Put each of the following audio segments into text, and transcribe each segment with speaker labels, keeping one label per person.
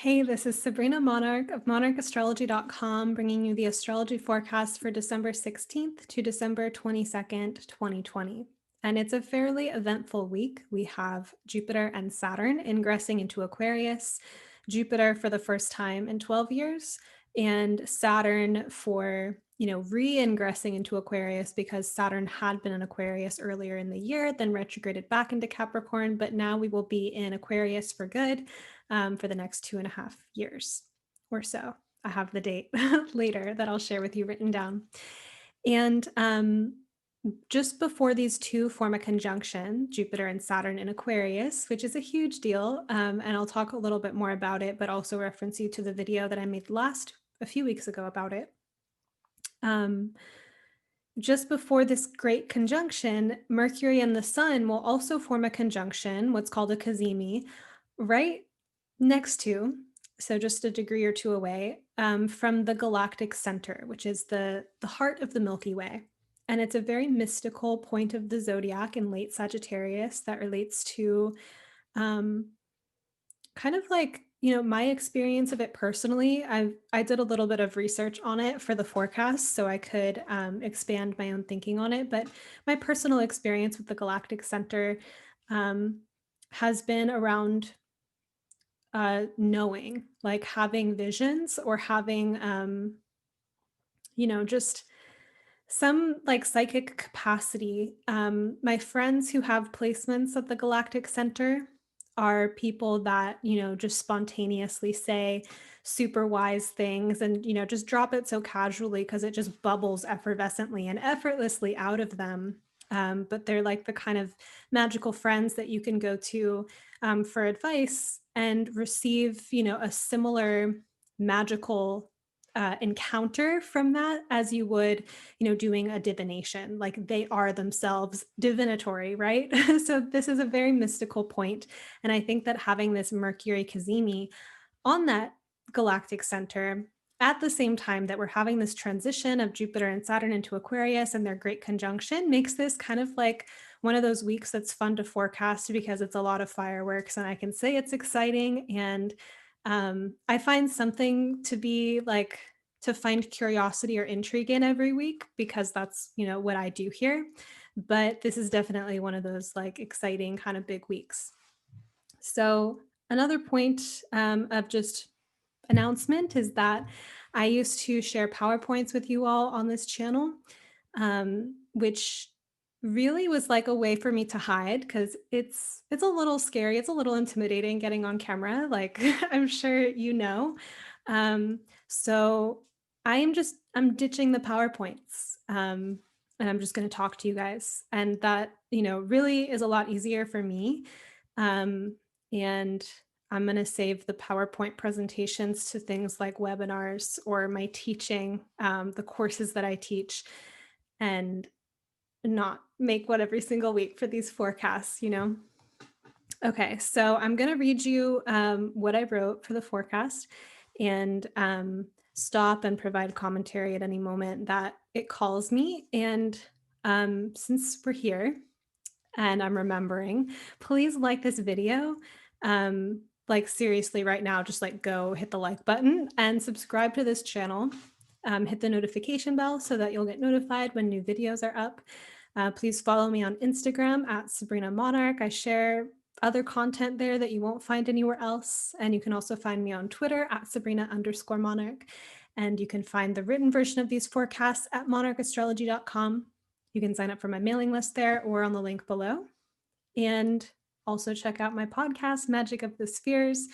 Speaker 1: Hey, this is Sabrina Monarch of monarchastrology.com, bringing you the astrology forecast for December 16th to December 22nd, 2020. And it's a fairly eventful week. We have Jupiter and Saturn ingressing into Aquarius, Jupiter for the first time in 12 years, and Saturn for re-ingressing into Aquarius because Saturn had been in Aquarius earlier in the year, then retrograded back into Capricorn, but now we will be in Aquarius for good for the next 2.5 years or so. I have the date later that I'll share with you written down. And just before these two form a conjunction, Jupiter and Saturn in Aquarius, which is a huge deal. And I'll talk a little bit more about it, but also reference you to the video that I made a few weeks ago about it. Just before this great conjunction, Mercury and the Sun will also form a conjunction, what's called a Cazimi, right next to, so just a degree or two away, from the galactic center, which is the heart of the Milky Way. And it's a very mystical point of the zodiac in late Sagittarius that relates to kind of like, my experience of it personally. I did a little bit of research on it for the forecast so I could expand my own thinking on it. But my personal experience with the Galactic Center has been around knowing, like having visions or having, just some like psychic capacity. My friends who have placements at the Galactic Center are people that, just spontaneously say super wise things and, just drop it so casually because it just bubbles effervescently and effortlessly out of them. But they're like the kind of magical friends that you can go to for advice and receive, a similar magical encounter from that as you would, doing a divination. Like they are themselves divinatory, right? So this is a very mystical point. And I think that having this Mercury Cazimi on that galactic center at the same time that we're having this transition of Jupiter and Saturn into Aquarius and their great conjunction makes this kind of like one of those weeks that's fun to forecast because it's a lot of fireworks and I can say it's exciting. And I find something to be like to find curiosity or intrigue in every week because that's, what I do here. But this is definitely one of those like exciting kind of big weeks. So another point of just announcement is that I used to share PowerPoints with you all on this channel, which really was like a way for me to hide because it's a little scary. It's a little intimidating getting on camera, like I'm sure you know. So I'm ditching the PowerPoints. And I'm just going to talk to you guys. And that, really is a lot easier for me. And I'm going to save the PowerPoint presentations to things like webinars or my teaching, the courses that I teach, and not make one every single week for these forecasts, Okay, so I'm going to read you what I wrote for the forecast and stop and provide commentary at any moment that it calls me. And since we're here and I'm remembering, please like this video. Like seriously right now, just like go hit the like button and subscribe to this channel. Hit the notification bell so that you'll get notified when new videos are up. Please follow me on Instagram at Sabrina Monarch. I share other content there that you won't find anywhere else. And you can also find me on Twitter at Sabrina_Monarch. And you can find the written version of these forecasts at monarchastrology.com. You can sign up for my mailing list there or on the link below. And also check out my podcast, Magic of the Spheres,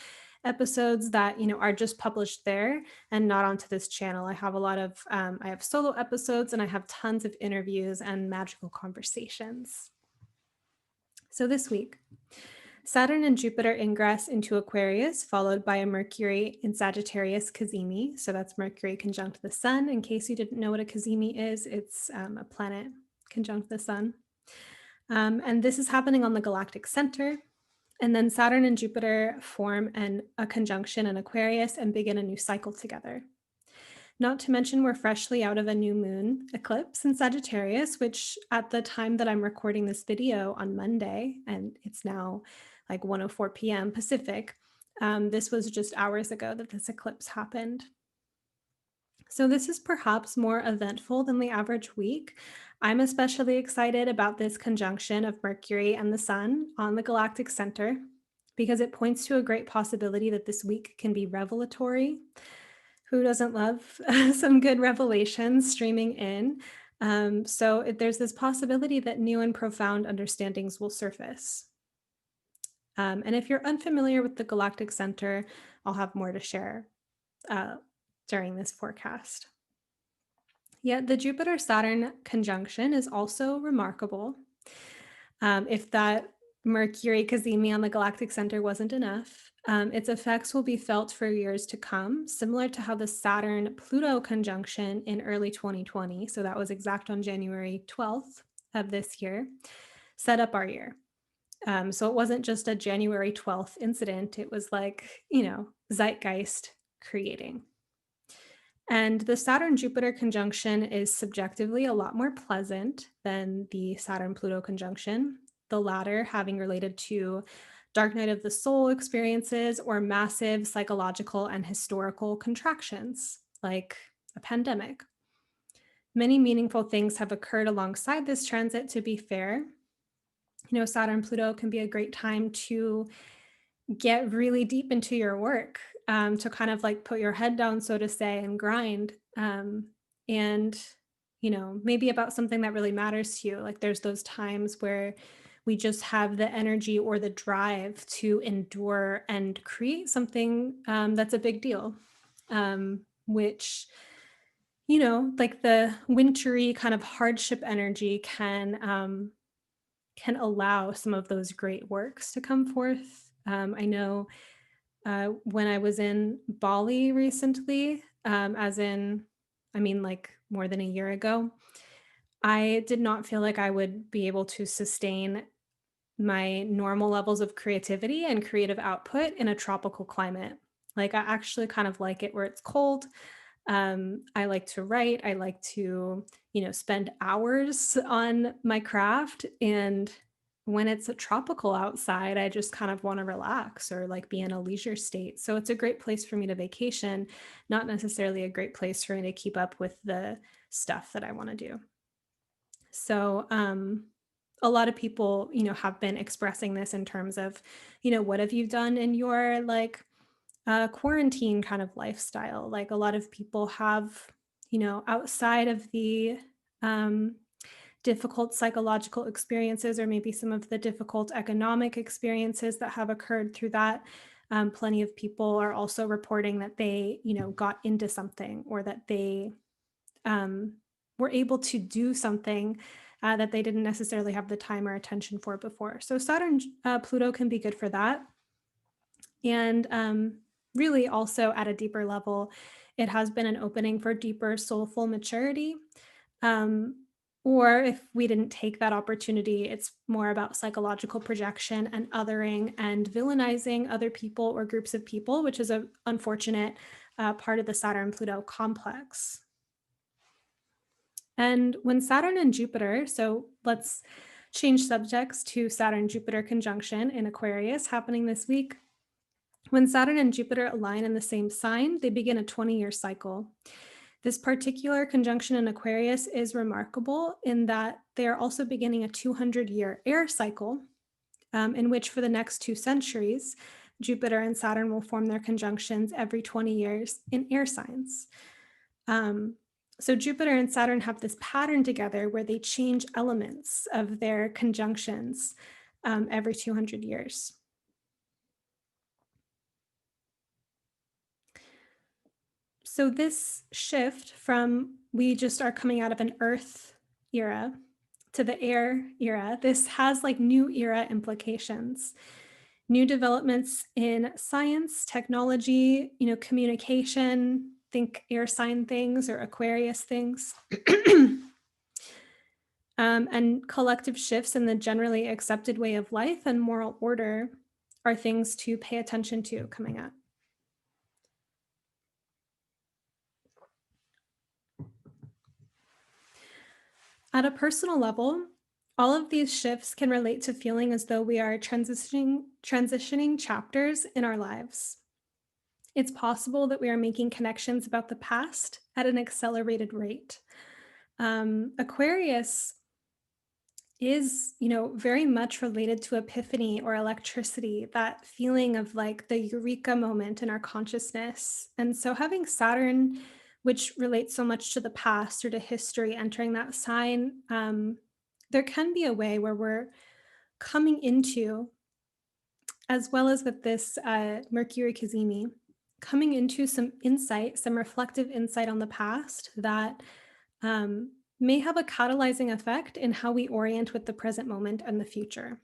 Speaker 1: episodes that, are just published there and not onto this channel. I have a lot of, I have solo episodes and I have tons of interviews and magical conversations. So this week, Saturn and Jupiter ingress into Aquarius, followed by a Mercury in Sagittarius Cazimi. So that's Mercury conjunct the Sun. In case you didn't know what a Cazimi is, it's a planet conjunct the Sun. And this is happening on the galactic center. And then Saturn and Jupiter form a conjunction in Aquarius and begin a new cycle together. Not to mention we're freshly out of a new moon eclipse in Sagittarius, which at the time that I'm recording this video on Monday, and it's now like 1:04 p.m. Pacific, This was just hours ago that this eclipse happened. So this is perhaps more eventful than the average week. I'm especially excited about this conjunction of Mercury and the Sun on the galactic center because it points to a great possibility that this week can be revelatory. Who doesn't love some good revelations streaming in? There's this possibility that new and profound understandings will surface. And if you're unfamiliar with the galactic center, I'll have more to share during this forecast. Yet the Jupiter-Saturn conjunction is also remarkable. If that Mercury Cazimi on the galactic center wasn't enough, its effects will be felt for years to come, similar to how the Saturn-Pluto conjunction in early 2020, so that was exact on January 12th of this year, set up our year. So it wasn't just a January 12th incident, it was like, zeitgeist creating. And the Saturn-Jupiter conjunction is subjectively a lot more pleasant than the Saturn-Pluto conjunction, the latter having related to dark night of the soul experiences or massive psychological and historical contractions, like a pandemic. Many meaningful things have occurred alongside this transit, to be fair. Saturn-Pluto can be a great time to get really deep into your work, to kind of like put your head down, so to say, and grind. And, maybe about something that really matters to you. Like there's those times where we just have the energy or the drive to endure and create something that's a big deal, which, like the wintry kind of hardship energy can allow some of those great works to come forth. I know when I was in Bali recently, like more than a year ago, I did not feel like I would be able to sustain my normal levels of creativity and creative output in a tropical climate. Like I actually kind of like it where it's cold. I like to write. I like to, spend hours on my craft. And when it's a tropical outside, I just kind of want to relax or like be in a leisure state. So it's a great place for me to vacation, not necessarily a great place for me to keep up with the stuff that I want to do. So a lot of people, have been expressing this in terms of, what have you done in your like quarantine kind of lifestyle? Like a lot of people have, outside of the difficult psychological experiences or maybe some of the difficult economic experiences that have occurred through that, plenty of people are also reporting that they, got into something or that they were able to do something that they didn't necessarily have the time or attention for before. So Saturn, Pluto can be good for that. And really also at a deeper level, it has been an opening for deeper soulful maturity. Or if we didn't take that opportunity, it's more about psychological projection and othering and villainizing other people or groups of people, which is an unfortunate part of the Saturn-Pluto complex. And when Saturn and Jupiter, so let's change subjects to Saturn-Jupiter conjunction in Aquarius happening this week. When Saturn and Jupiter align in the same sign, they begin a 20-year cycle. This particular conjunction in Aquarius is remarkable in that they are also beginning a 200-year air cycle, in which for the next 2 centuries, Jupiter and Saturn will form their conjunctions every 20 years in air signs. So Jupiter and Saturn have this pattern together where they change elements of their conjunctions every 200 years. So this shift from we just are coming out of an Earth era to the air era, this has like new era implications. New developments in science, technology, communication, think air sign things or Aquarius things. And collective shifts in the generally accepted way of life and moral order are things to pay attention to coming up. At a personal level, All of these shifts can relate to feeling as though we are transitioning chapters in our lives. It's possible that we are making connections about the past at an accelerated rate. Aquarius is, very much related to epiphany or electricity, that feeling of like the eureka moment in our consciousness. And so having Saturn, which relates so much to the past or to history, entering that sign, there can be a way where we're coming into, as well as with this Mercury Cazimi, coming into some insight, some reflective insight on the past that may have a catalyzing effect in how we orient with the present moment and the future.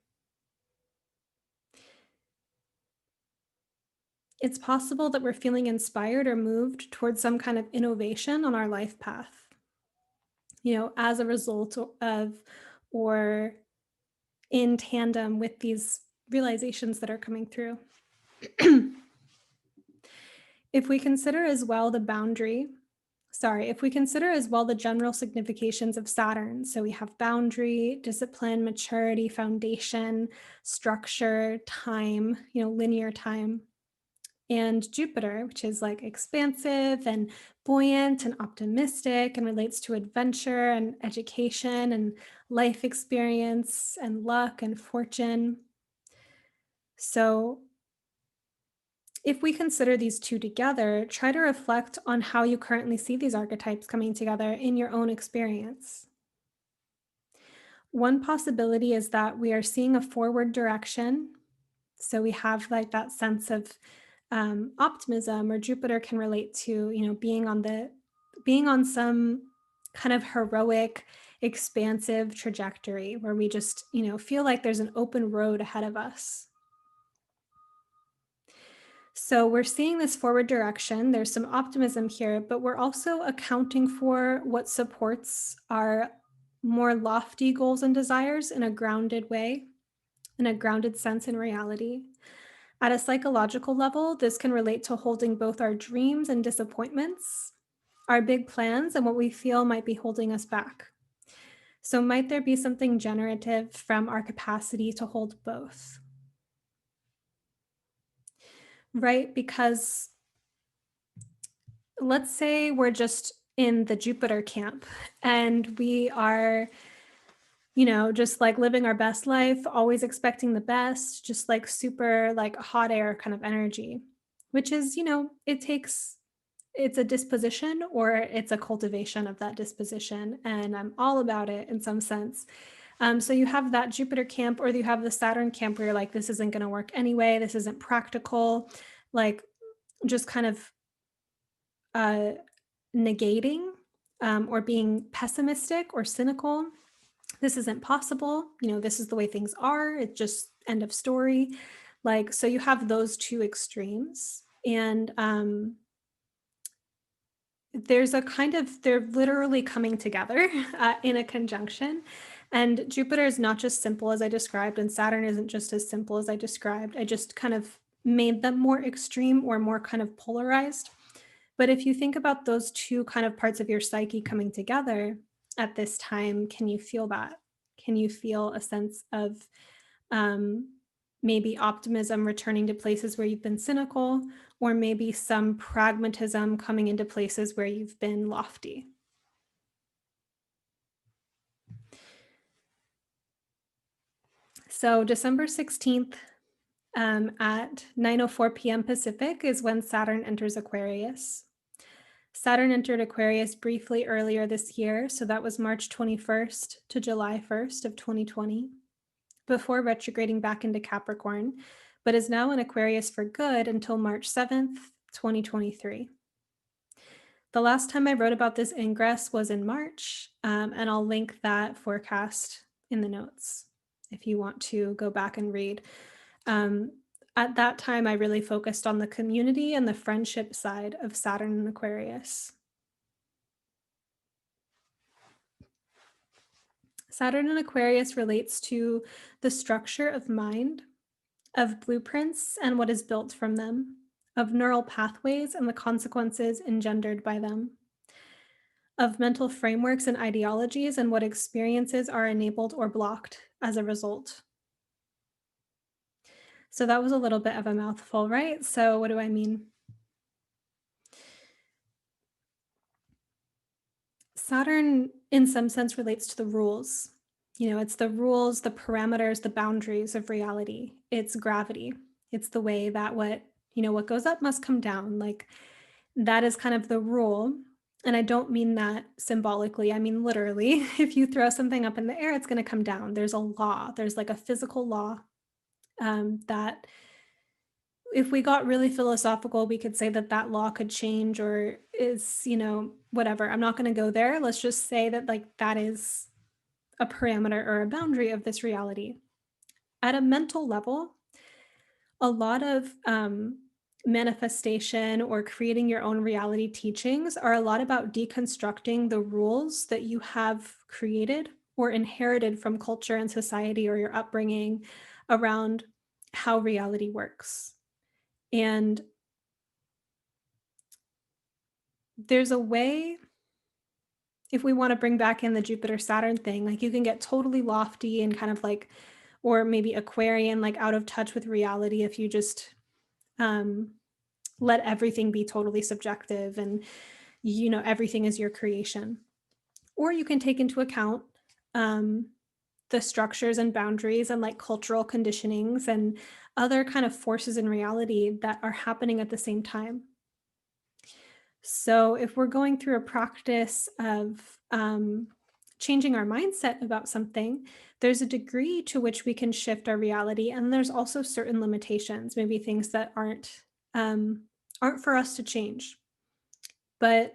Speaker 1: It's possible that we're feeling inspired or moved towards some kind of innovation on our life path, as a result of or in tandem with these realizations that are coming through. If we consider as well the boundary if we consider as well the general significations of Saturn, so we have boundary, discipline, maturity, foundation, structure, time, linear time, and Jupiter, which is like expansive and buoyant and optimistic and relates to adventure and education and life experience and luck and fortune. So if we consider these two together, try to reflect on how you currently see these archetypes coming together in your own experience. One possibility is that we are seeing a forward direction. So we have like that sense of optimism, or Jupiter can relate to, being on some kind of heroic, expansive trajectory where we just, feel like there's an open road ahead of us. So we're seeing this forward direction. There's some optimism here, but we're also accounting for what supports our more lofty goals and desires in a grounded way, in a grounded sense in reality. At a psychological level, this can relate to holding both our dreams and disappointments, our big plans, and what we feel might be holding us back. So might there be something generative from our capacity to hold both? Right? Because let's say we're just in the Jupiter camp and we are, just like living our best life, always expecting the best, just like super like hot air kind of energy, which is, it's a disposition or it's a cultivation of that disposition. And I'm all about it in some sense. So you have that Jupiter camp, or you have the Saturn camp where you're like, this isn't going to work anyway. This isn't practical. Like just kind of uh, negating or being pessimistic or cynical. This isn't possible. This is the way things are. It's just end of story. Like, so you have those two extremes. And there's a kind of, they're literally coming together in a conjunction. And Jupiter is not just simple as I described, and Saturn isn't just as simple as I described. I just kind of made them more extreme or more kind of polarized. But if you think about those two kind of parts of your psyche coming together at this time, can you feel that? Can you feel a sense of maybe optimism returning to places where you've been cynical, or maybe some pragmatism coming into places where you've been lofty? So December 16th at 9:04 p.m. Pacific is when Saturn enters Aquarius. Saturn entered Aquarius briefly earlier this year, so that was March 21st to July 1st of 2020, before retrograding back into Capricorn, but is now in Aquarius for good until March 7th, 2023. The last time I wrote about this ingress was in March, and I'll link that forecast in the notes if you want to go back and read. At that time, I really focused on the community and the friendship side of Saturn and Aquarius. Saturn in Aquarius relates to the structure of mind, of blueprints and what is built from them, of neural pathways and the consequences engendered by them. of mental frameworks and ideologies and what experiences are enabled or blocked as a result. So that was a little bit of a mouthful, right? So what do I mean? Saturn, in some sense, relates to the rules. It's the rules, the parameters, the boundaries of reality. It's gravity. It's the way that what goes up must come down. Like that is kind of the rule. And I don't mean that symbolically. I mean literally. If you throw something up in the air, it's going to come down. There's a law. There's like a physical law that if we got really philosophical, we could say that that law could change or is, whatever. I'm not going to go there. Let's just say that like that is a parameter or a boundary of this reality. At a mental level, a lot of manifestation or creating your own reality teachings are a lot about deconstructing the rules that you have created or inherited from culture and society or your upbringing around how reality works. And there's a way, if we want to bring back in the Jupiter Saturn thing, like you can get totally lofty and kind of like, or maybe Aquarian, like out of touch with reality if you just let everything be totally subjective and everything is your creation. Or you can take into account the structures and boundaries and like cultural conditionings and other kind of forces in reality that are happening at the same time. So if we're going through a practice of changing our mindset about something, there's a degree to which we can shift our reality, and there's also certain limitations, maybe things that aren't for us to change. But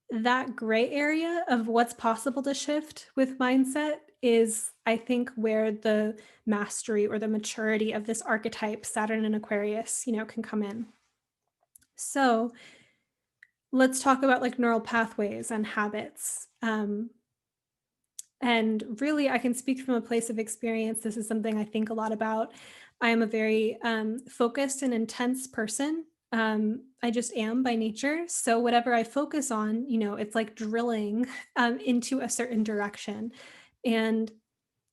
Speaker 1: that gray area of what's possible to shift with mindset is, I think, where the mastery or the maturity of this archetype, Saturn and Aquarius, can come in. So let's talk about like neural pathways and habits. And really, I can speak from a place of experience. This is something I think a lot about. I am a very focused and intense person. I just am by nature. So whatever I focus on, it's like drilling into a certain direction. And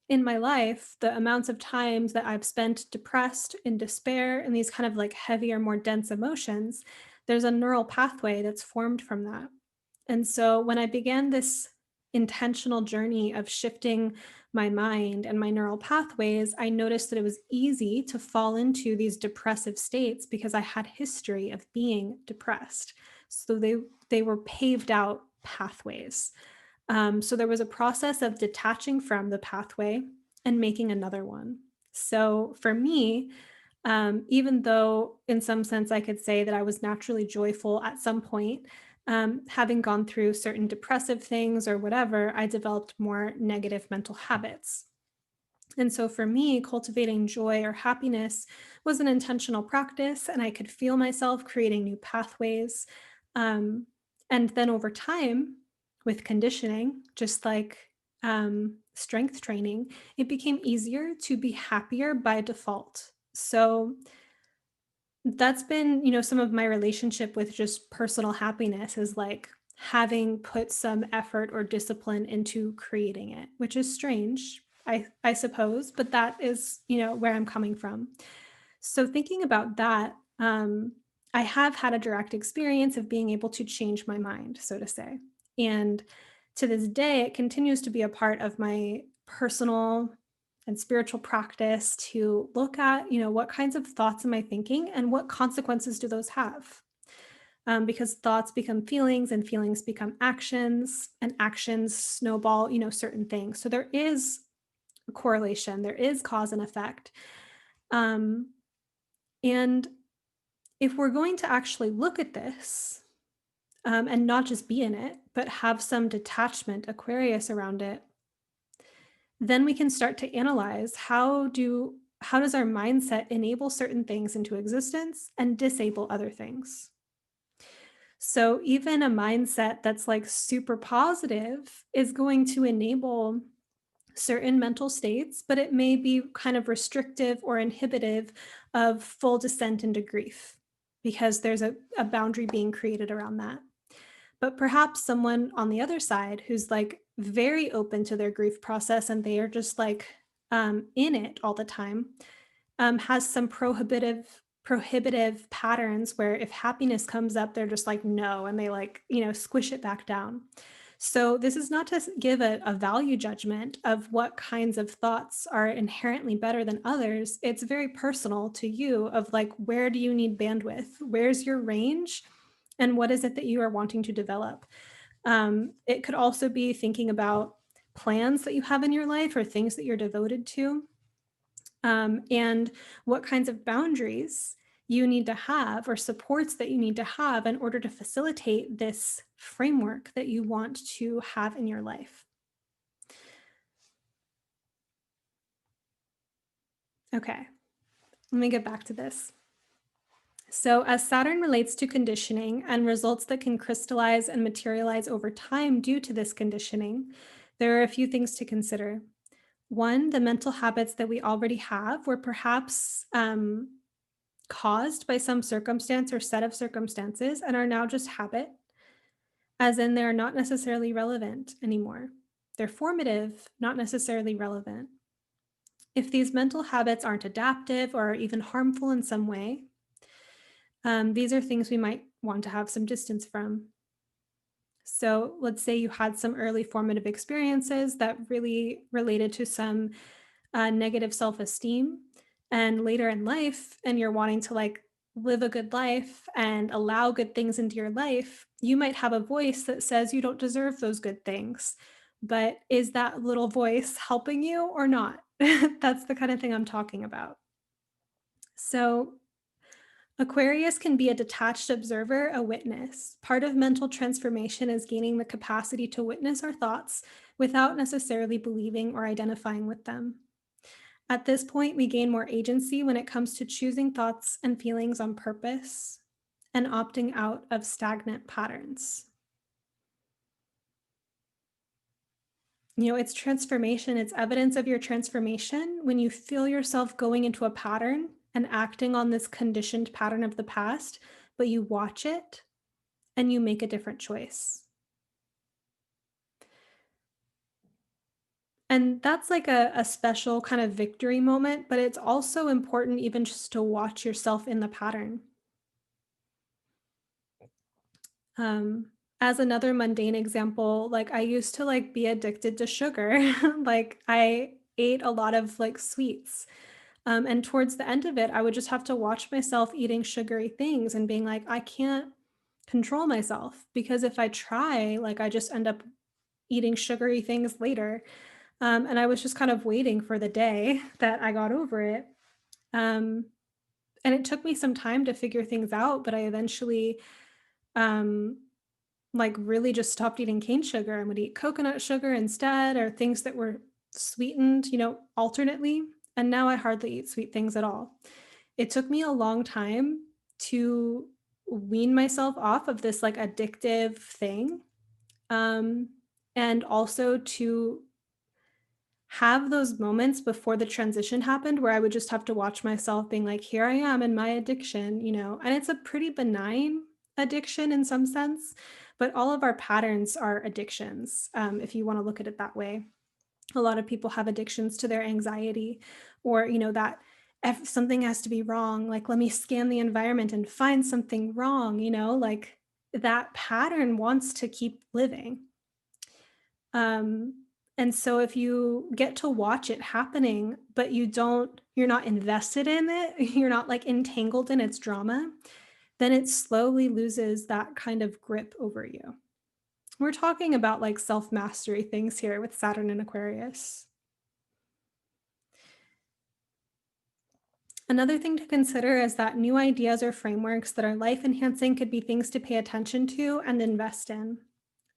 Speaker 1: in my life, the amounts of times that I've spent depressed, in despair, and these kind of like heavier, more dense emotions, there's a neural pathway that's formed from that. And so when I began this intentional journey of shifting my mind and my neural pathways, I noticed that it was easy to fall into these depressive states because I had history of being depressed. So they were paved out pathways. So there was a process of detaching from the pathway and making another one. So for me, even though in some sense I could say that I was naturally joyful at some point, having gone through certain depressive things or whatever, I developed more negative mental habits. And so for me, cultivating joy or happiness was an intentional practice, and I could feel myself creating new pathways. And then over time, with conditioning, just like strength training, it became easier to be happier by default. So that's been, some of my relationship with just personal happiness is like having put some effort or discipline into creating it, which is strange, I suppose, but that is, where I'm coming from. So thinking about that, I have had a direct experience of being able to change my mind, so to say. And to this day, it continues to be a part of my personal and spiritual practice to look at, what kinds of thoughts am I thinking and what consequences do those have? Because thoughts become feelings and feelings become actions and actions snowball, certain things. So there is a correlation, there is cause and effect. And if we're going to actually look at this and not just be in it, but have some detachment, Aquarius around it, then we can start to analyze how does our mindset enable certain things into existence and disable other things. So even a mindset that's like super positive is going to enable certain mental states, but it may be kind of restrictive or inhibitive of full descent into grief because there's a boundary being created around that. But perhaps someone on the other side who's like very open to their grief process and they are just like in it all the time, has some prohibitive patterns where if happiness comes up, they're just like no, and they like squish it back down. So this is not to give a value judgment of what kinds of thoughts are inherently better than others. It's very personal to you of like, where do you need bandwidth? Where's your range? And what is it that you are wanting to develop? It could also be thinking about plans that you have in your life or things that you're devoted to, and what kinds of boundaries you need to have or supports that you need to have in order to facilitate this framework that you want to have in your life. Okay, let me get back to this. So, as Saturn relates to conditioning and results that can crystallize and materialize over time due to this conditioning, there are a few things to consider. One, the mental habits that we already have were perhaps caused by some circumstance or set of circumstances and are now just habit, as in they're not necessarily relevant anymore. They're formative, not necessarily relevant. If these mental habits aren't adaptive or even harmful in some way, these are things we might want to have some distance from. So let's say you had some early formative experiences that really related to some negative self-esteem, and later in life, and you're wanting to like live a good life and allow good things into your life, you might have a voice that says you don't deserve those good things. But is that little voice helping you or not? That's the kind of thing I'm talking about. So Aquarius can be a detached observer, a witness. Part of mental transformation is gaining the capacity to witness our thoughts without necessarily believing or identifying with them. At this point, we gain more agency when it comes to choosing thoughts and feelings on purpose and opting out of stagnant patterns. It's transformation, it's evidence of your transformation when you feel yourself going into a pattern and acting on this conditioned pattern of the past, but you watch it and you make a different choice. And that's like a special kind of victory moment, but it's also important even just to watch yourself in the pattern. As another mundane example, like I used to like be addicted to sugar. Like I ate a lot of like sweets. And towards the end of it, I would just have to watch myself eating sugary things and being like, I can't control myself because if I try, like I just end up eating sugary things later. And I was just kind of waiting for the day that I got over it. And it took me some time to figure things out, but I eventually um, like really just stopped eating cane sugar and would eat coconut sugar instead, or things that were sweetened, alternately. And now I hardly eat sweet things at all. It took me a long time to wean myself off of this like addictive thing. And also to have those moments before the transition happened where I would just have to watch myself being like, here I am in my addiction, and it's a pretty benign addiction in some sense, but all of our patterns are addictions, if you want to look at it that way. A lot of people have addictions to their anxiety, or, that if something has to be wrong, like, let me scan the environment and find something wrong, like that pattern wants to keep living. And so if you get to watch it happening, but you're not invested in it, you're not like entangled in its drama, then it slowly loses that kind of grip over you. We're talking about like self-mastery things here with Saturn and Aquarius. Another thing to consider is that new ideas or frameworks that are life enhancing could be things to pay attention to and invest in.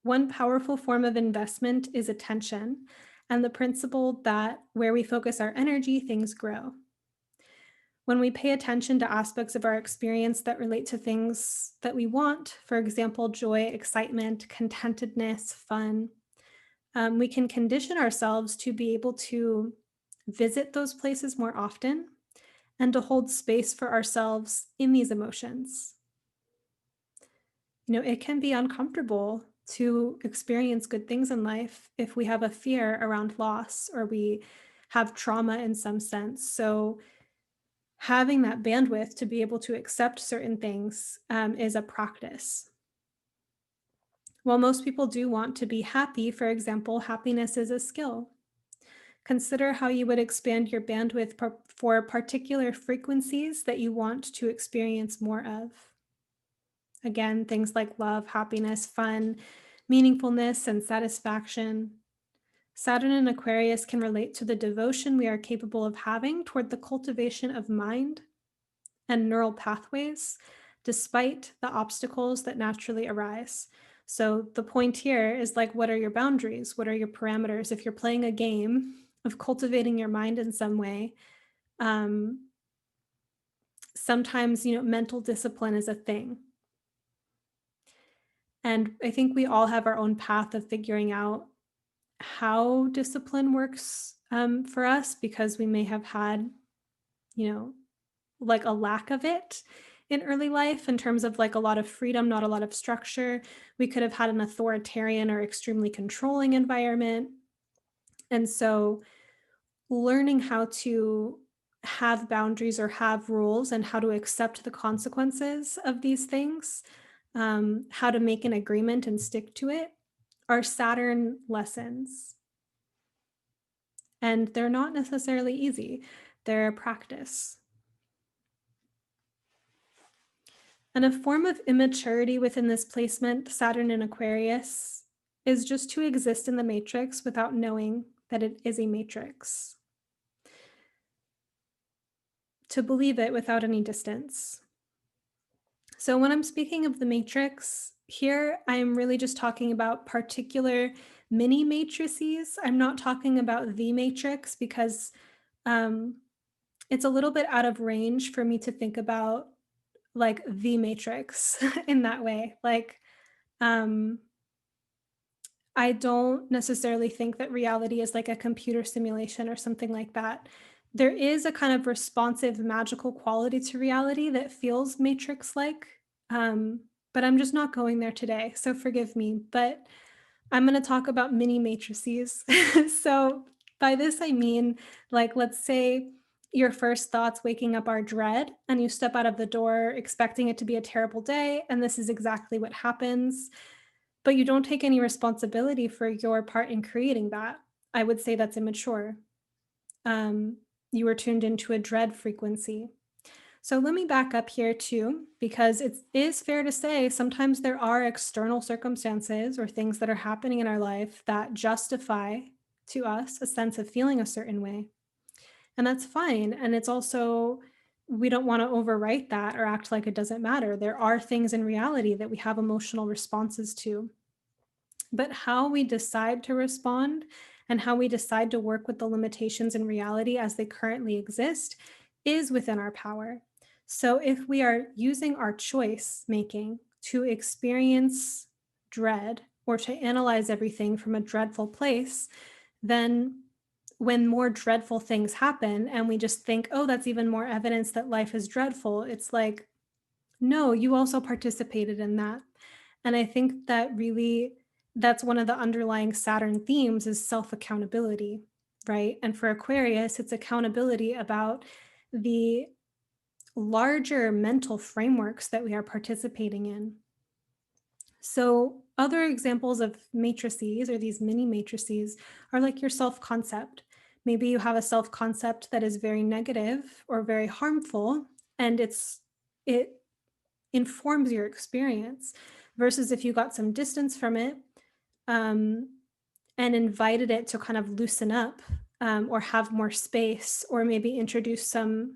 Speaker 1: One powerful form of investment is attention, and the principle that where we focus our energy, things grow. When we pay attention to aspects of our experience that relate to things that we want, for example, joy, excitement, contentedness, fun, we can condition ourselves to be able to visit those places more often and to hold space for ourselves in these emotions. It can be uncomfortable to experience good things in life if we have a fear around loss or we have trauma in some sense. So, having that bandwidth to be able to accept certain things is a practice. While most people do want to be happy, for example, happiness is a skill. Consider how you would expand your bandwidth for particular frequencies that you want to experience more of. Again, things like love, happiness, fun, meaningfulness, and satisfaction. Saturn in Aquarius can relate to the devotion we are capable of having toward the cultivation of mind and neural pathways, despite the obstacles that naturally arise. So, the point here is like, what are your boundaries? What are your parameters? If you're playing a game of cultivating your mind in some way, um, sometimes, mental discipline is a thing. And I think we all have our own path of figuring out how discipline works for us because we may have had, you know, like a lack of it in early life in terms of like a lot of freedom, not a lot of structure. We could have had an authoritarian or extremely controlling environment. And so learning how to have boundaries or have rules and how to accept the consequences of these things, how to make an agreement and stick to it are Saturn lessons. And they're not necessarily easy, they're a practice. And a form of immaturity within this placement, Saturn in Aquarius, is just to exist in the matrix without knowing that it is a matrix, to believe it without any distance. So, when I'm speaking of the matrix, here I'm really just talking about particular mini matrices. I'm not talking about the matrix because um, it's a little bit out of range for me to think about like the matrix in that way. Like, um, I don't necessarily think that reality is like a computer simulation or something like that. There is a kind of responsive, magical quality to reality that feels matrix like, um, but I'm just not going there today. So forgive me. But I'm going to talk about mini matrices. So by this, I mean, like, let's say your first thoughts waking up are dread, and you step out of the door expecting it to be a terrible day. And this is exactly what happens. But you don't take any responsibility for your part in creating that. I would say that's immature. Um, you were tuned into a dread frequency. So let me back up here too, because it is fair to say sometimes there are external circumstances or things that are happening in our life that justify to us a sense of feeling a certain way. And that's fine. And it's also, we don't want to overwrite that or act like it doesn't matter. There are things in reality that we have emotional responses to. But how we decide to respond and how we decide to work with the limitations in reality as they currently exist is within our power. So if we are using our choice making to experience dread or to analyze everything from a dreadful place, then when more dreadful things happen and we just think, oh, that's even more evidence that life is dreadful, it's like, no, you also participated in that. And I think that really that's one of the underlying Saturn themes is self-accountability, right? And for Aquarius, it's accountability about the larger mental frameworks that we are participating in. So, other examples of matrices or these mini matrices are like your self concept. Maybe you have a self concept that is very negative or very harmful, and it informs your experience versus if you got some distance from it um, and invited it to kind of loosen up or have more space or maybe introduce some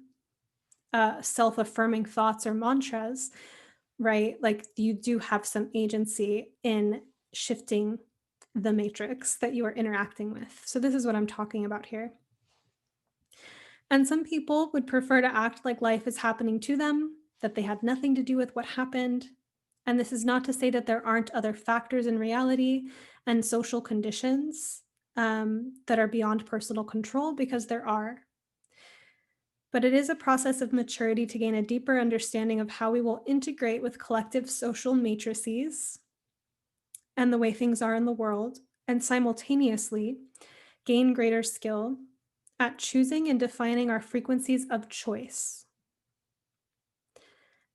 Speaker 1: self-affirming thoughts or mantras, right? Like you do have some agency in shifting the matrix that you are interacting with. So this is what I'm talking about here. And some people would prefer to act like life is happening to them, that they had nothing to do with what happened. And this is not to say that there aren't other factors in reality and social conditions that are beyond personal control, because there are. But it is a process of maturity to gain a deeper understanding of how we will integrate with collective social matrices and the way things are in the world, and simultaneously gain greater skill at choosing and defining our frequencies of choice.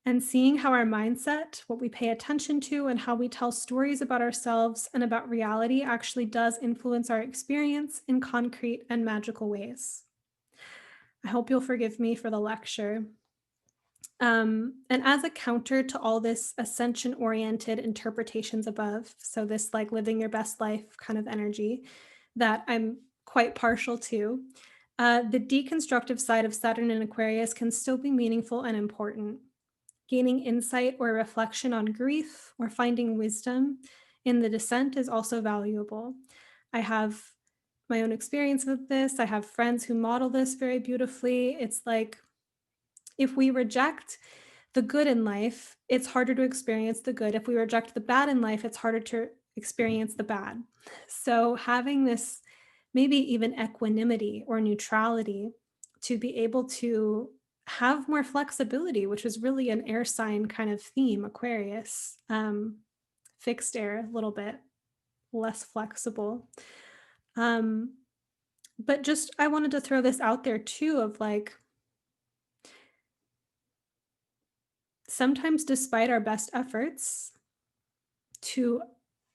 Speaker 1: And seeing how our mindset, what we pay attention to, and how we tell stories about ourselves and about reality actually does influence our experience in concrete and magical ways. I hope you'll forgive me for the lecture. And as a counter to all this ascension oriented interpretations above, so this like living your best life kind of energy that I'm quite partial to, the deconstructive side of Saturn and Aquarius can still be meaningful and important. Gaining insight or reflection on grief or finding wisdom in the descent is also valuable. I have my own experience with this. I have friends who model this very beautifully. It's like if we reject the good in life, it's harder to experience the good. If we reject the bad in life, it's harder to experience the bad. So, having this maybe even equanimity or neutrality to be able to have more flexibility, which is really an air sign kind of theme, Aquarius, fixed air, a little bit less flexible. But just, I wanted to throw this out there too of like, sometimes despite our best efforts to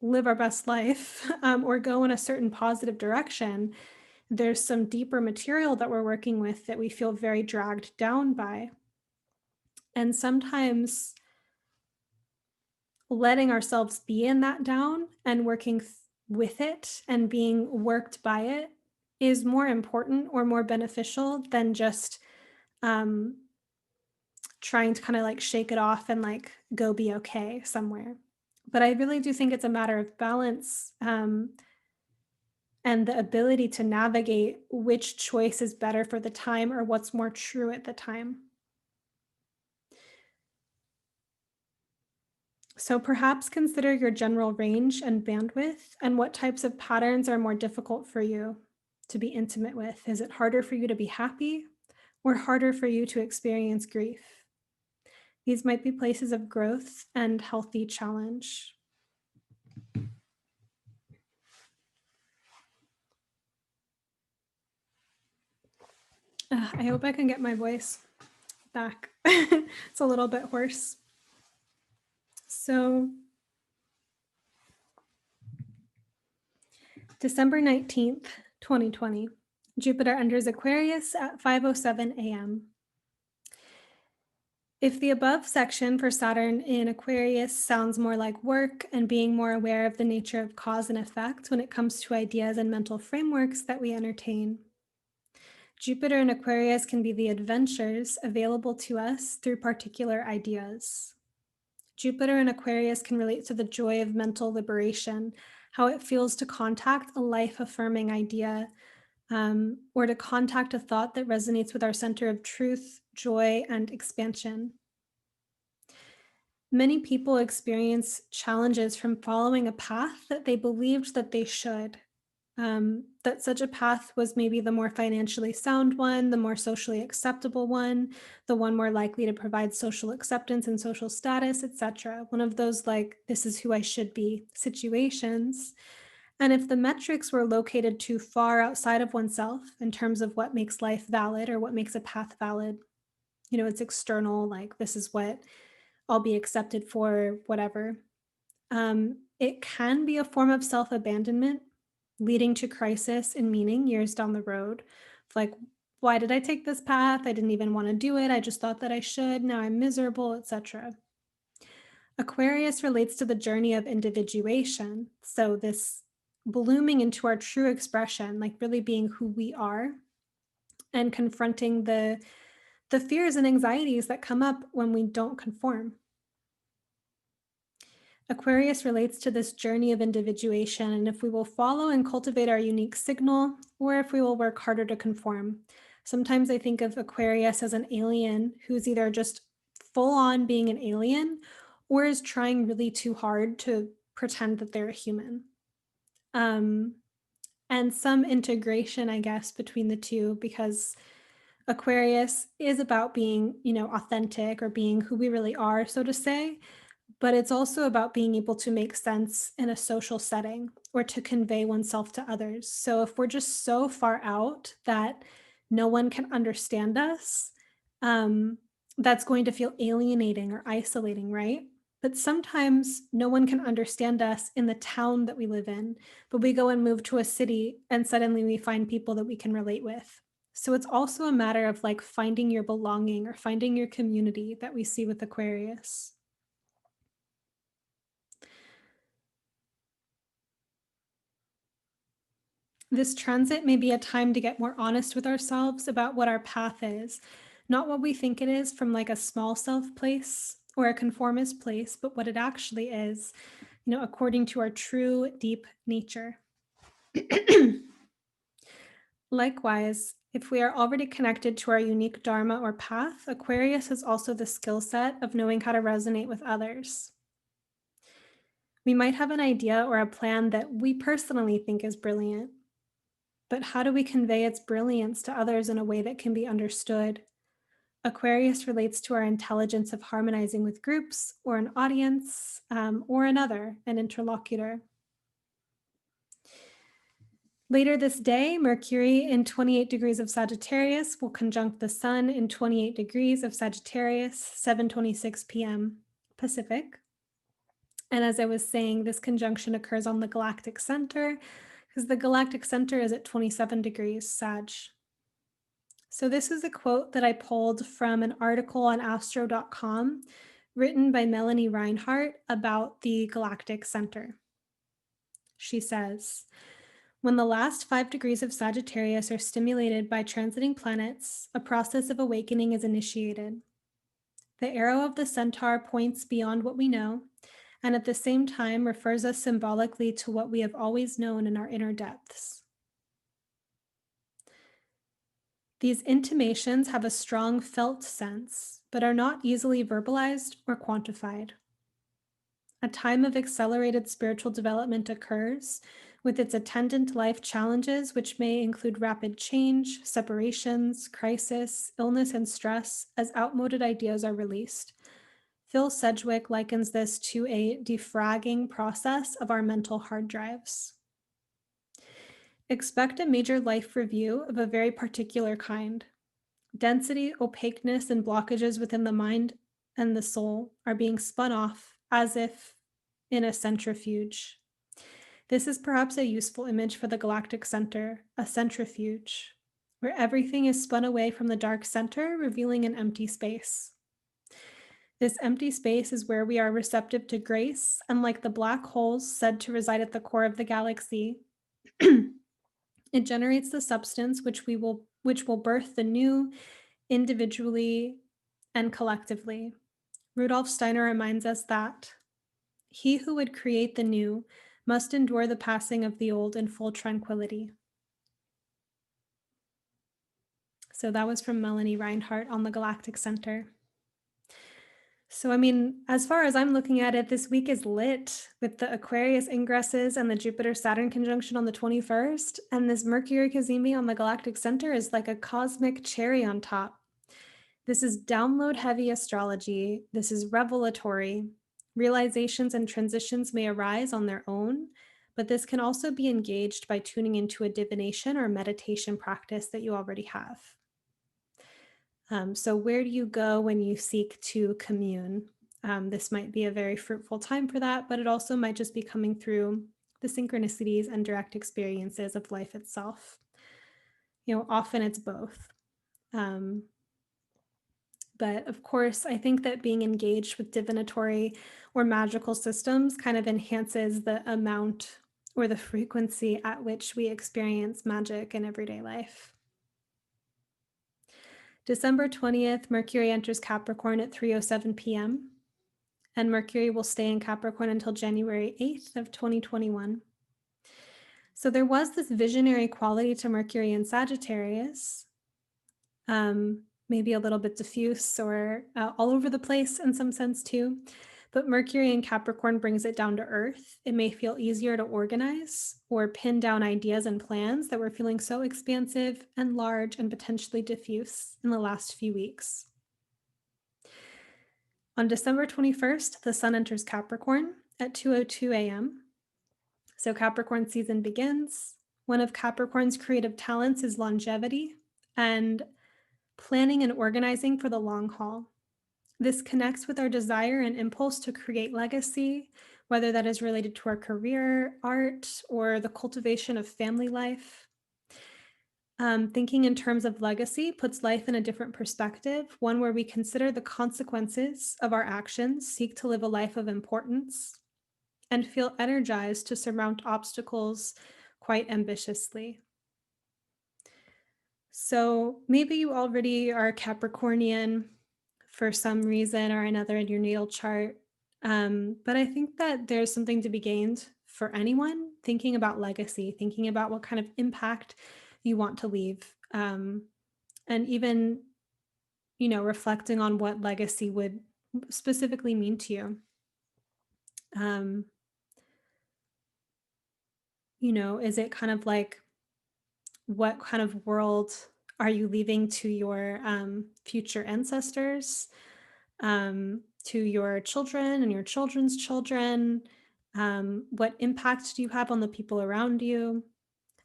Speaker 1: live our best life or go in a certain positive direction, there's some deeper material that we're working with that we feel very dragged down by. And sometimes letting ourselves be in that down and working with it and being worked by it is more important or more beneficial than just trying to kind of like shake it off and like go be okay somewhere. But I really do think it's a matter of balance and the ability to navigate which choice is better for the time or what's more true at the time. So perhaps consider your general range and bandwidth and what types of patterns are more difficult for you to be intimate with. Is it harder for you to be happy or harder for you to experience grief? These might be places of growth and healthy challenge. I hope I can get my voice back. It's a little bit hoarse. So, December 19th, 2020, Jupiter enters Aquarius at 5:07 a.m. If the above section for Saturn in Aquarius sounds more like work and being more aware of the nature of cause and effect when it comes to ideas and mental frameworks that we entertain, Jupiter in Aquarius can be the adventures available to us through particular ideas. Jupiter in Aquarius can relate to the joy of mental liberation, how it feels to contact a life-affirming idea, or to contact a thought that resonates with our center of truth, joy, and expansion. Many people experience challenges from following a path that they believed that they should, that such a path was maybe the more financially sound one, the more socially acceptable one, the one more likely to provide social acceptance and social status, etc. One of those like, this is who I should be situations. And if the metrics were located too far outside of oneself in terms of what makes life valid or what makes a path valid, you know, it's external, like this is what I'll be accepted for, whatever. It can be a form of self-abandonment, leading to crisis and meaning years down the road. Like, why did I take this path? I didn't even want to do it. I just thought that I should. Now I'm miserable, etc. Aquarius relates to the journey of individuation. So this blooming into our true expression, like really being who we are and confronting the fears and anxieties that come up when we don't conform. Aquarius relates to this journey of individuation, and if we will follow and cultivate our unique signal, or if we will work harder to conform. Sometimes I think of Aquarius as an alien who's either just full on being an alien or is trying really too hard to pretend that they're a human. And some integration, I guess, between the two, because Aquarius is about being, authentic or being who we really are, so to say, but it's also about being able to make sense in a social setting or to convey oneself to others. So if we're just so far out that no one can understand us, um, that's going to feel alienating or isolating, right? But sometimes no one can understand us in the town that we live in, but we go and move to a city and suddenly we find people that we can relate with. So it's also a matter of like finding your belonging or finding your community that we see with Aquarius. This transit may be a time to get more honest with ourselves about what our path is, not what we think it is from like a small self place or a conformist place, but what it actually is, according to our true deep nature. Likewise, if we are already connected to our unique dharma or path, Aquarius has also the skill set of knowing how to resonate with others. We might have an idea or a plan that we personally think is brilliant, but how do we convey its brilliance to others in a way that can be understood? Aquarius relates to our intelligence of harmonizing with groups or an audience or another, an interlocutor. Later this day, Mercury in 28 degrees of Sagittarius will conjunct the Sun in 28 degrees of Sagittarius, 7:26 p.m. Pacific. And as I was saying, this conjunction occurs on the galactic center because the galactic center is at 27 degrees Sag. So this is a quote that I pulled from an article on astro.com written by Melanie Reinhart about the galactic center. She says, when the last 5 degrees of Sagittarius are stimulated by transiting planets, a process of awakening is initiated. The arrow of the centaur points beyond what we know, and at the same time refers us symbolically to what we have always known in our inner depths. These intimations have a strong felt sense, but are not easily verbalized or quantified. A time of accelerated spiritual development occurs, with its attendant life challenges, which may include rapid change, separations, crisis, illness, and stress, as outmoded ideas are released. Phil Sedgwick likens this to a defragging process of our mental hard drives. Expect a major life review of a very particular kind. Density, opaqueness, and blockages within the mind and the soul are being spun off as if in a centrifuge. This is perhaps a useful image for the galactic center, a centrifuge, where everything is spun away from the dark center, revealing an empty space. This empty space is where we are receptive to grace, and like the black holes said to reside at the core of the galaxy, it generates the substance which will birth the new individually and collectively. Rudolf Steiner reminds us that he who would create the new must endure the passing of the old in full tranquility. So that was from Melanie Reinhart on the Galactic Center. So, I mean, as far as I'm looking at it, this week is lit with the Aquarius ingresses and the Jupiter-Saturn conjunction on the 21st. And this Mercury Cazimi on the Galactic Center is like a cosmic cherry on top. This is download-heavy astrology. This is revelatory. Realizations and transitions may arise on their own, but this can also be engaged by tuning into a divination or meditation practice that you already have. So where do you go when you seek to commune? This might be a very fruitful time for that, but it also might just be coming through the synchronicities and direct experiences of life itself. Often it's both. But of course, I think that being engaged with divinatory or magical systems kind of enhances the amount or the frequency at which we experience magic in everyday life. December 20th, Mercury enters Capricorn at 3:07 p.m. and Mercury will stay in Capricorn until January 8th of 2021. So there was this visionary quality to Mercury in Sagittarius, maybe a little bit diffuse or all over the place in some sense too. but Mercury in Capricorn brings it down to earth. It may feel easier to organize or pin down ideas and plans that were feeling so expansive and large and potentially diffuse in the last few weeks. On December 21st, the sun enters Capricorn at 2:02 a.m. So Capricorn season begins. One of Capricorn's creative talents is longevity and planning and organizing for the long haul. This connects with our desire and impulse to create legacy, whether that is related to our career, art, or the cultivation of family life. Thinking in terms of legacy puts life in a different perspective, one where we consider the consequences of our actions, seek to live a life of importance, and feel energized to surmount obstacles quite ambitiously. So maybe you already are Capricornian for some reason or another in your natal chart. But I think that there's something to be gained for anyone thinking about legacy, thinking about what kind of impact you want to leave. And even, reflecting on what legacy would specifically mean to you. Um, is it kind of like what kind of world are you leaving to your future ancestors, to your children and your children's children? What impact do you have on the people around you?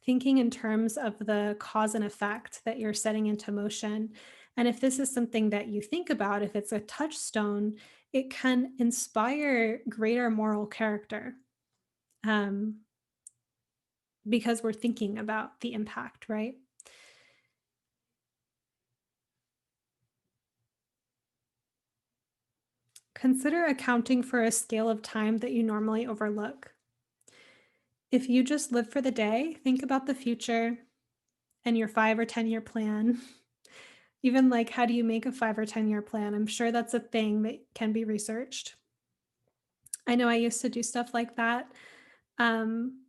Speaker 1: Thinking in terms of the cause and effect that you're setting into motion. And if this is something that you think about, if it's a touchstone, it can inspire greater moral character. Because we're thinking about the impact, right? Consider accounting for a scale of time that you normally overlook. If you just live for the day, think about the future and your 5 or 10 year plan. Even like, how do you make a 5 or 10 year plan? I'm sure that's a thing that can be researched. I know I used to do stuff like that. Um,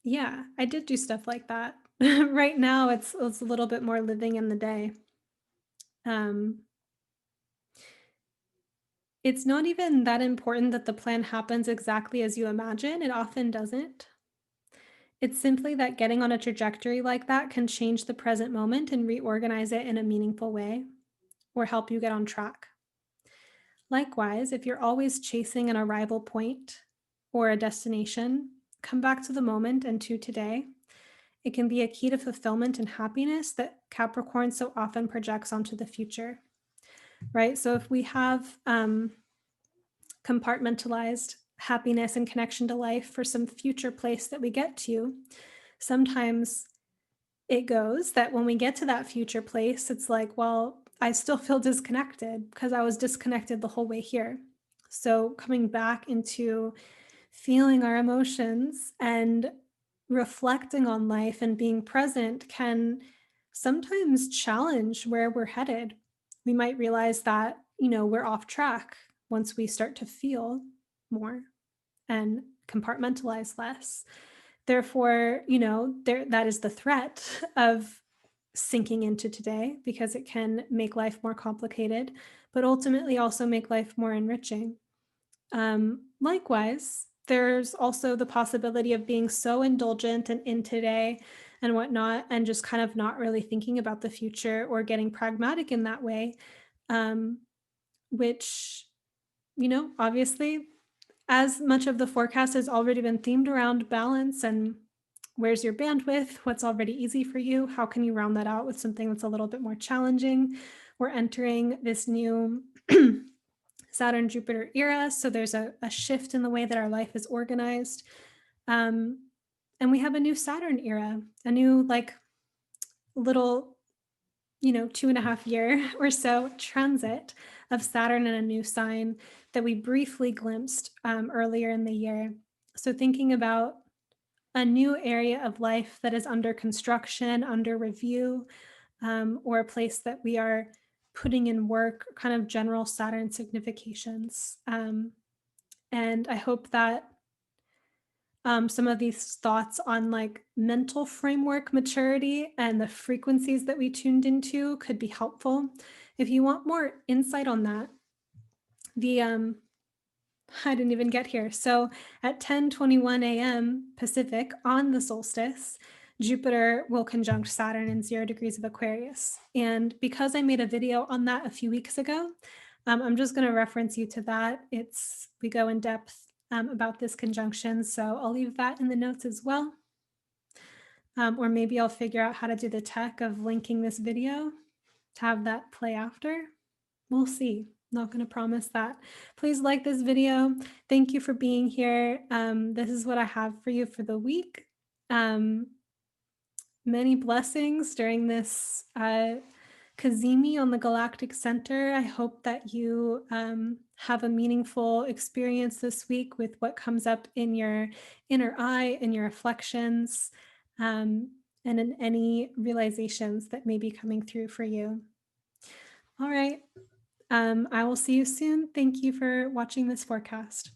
Speaker 1: yeah, I did do stuff like that. Right now, it's a little bit more living in the day. Um, It's not even that important that the plan happens exactly as you imagine. It often doesn't. It's simply that getting on a trajectory like that can change the present moment and reorganize it in a meaningful way or help you get on track. Likewise, if you're always chasing an arrival point or a destination, come back to the moment and to today. It can be a key to fulfillment and happiness that Capricorn so often projects onto the future, right? So if we have compartmentalized happiness and connection to life for some future place that we get to, sometimes it goes that when we get to that future place, it's like, well, I still feel disconnected because I was disconnected the whole way here. So coming back into feeling our emotions and reflecting on life and being present can sometimes challenge where we're headed. We might realize that, we're off track once we start to feel more and compartmentalize less. Therefore, that is the threat of sinking into today because it can make life more complicated, but ultimately also make life more enriching. Likewise, there's also the possibility of being so indulgent and in today and whatnot, and just kind of not really thinking about the future or getting pragmatic in that way, which, obviously, as much of the forecast has already been themed around balance and where's your bandwidth, what's already easy for you, how can you round that out with something that's a little bit more challenging? We're entering this new Saturn Jupiter era, so there's a shift in the way that our life is organized. And we have a new Saturn era, a new little 2.5 year or so transit of Saturn in a new sign that we briefly glimpsed earlier in the year. So thinking about a new area of life that is under construction, under review, or a place that we are putting in work, kind of general Saturn significations. And I hope that some of these thoughts on mental framework maturity and the frequencies that we tuned into could be helpful. If you want more insight on that, The I didn't even get here. So at 10:21 a.m. Pacific on the solstice, Jupiter will conjunct Saturn in 0 degrees of Aquarius. And because I made a video on that a few weeks ago, I'm just going to reference you to that. We go in depth about this conjunction, so I'll leave that in the notes as well. Or maybe I'll figure out how to do the tech of linking this video to have that play after. We'll see. Not going to promise that. Please like this video. Thank you for being here. This is what I have for you for the week. Many blessings during this Cazimi on the Galactic Center. I hope that you have a meaningful experience this week with what comes up in your inner eye, in your reflections, and in any realizations that may be coming through for you. All right. I will see you soon. Thank you for watching this forecast.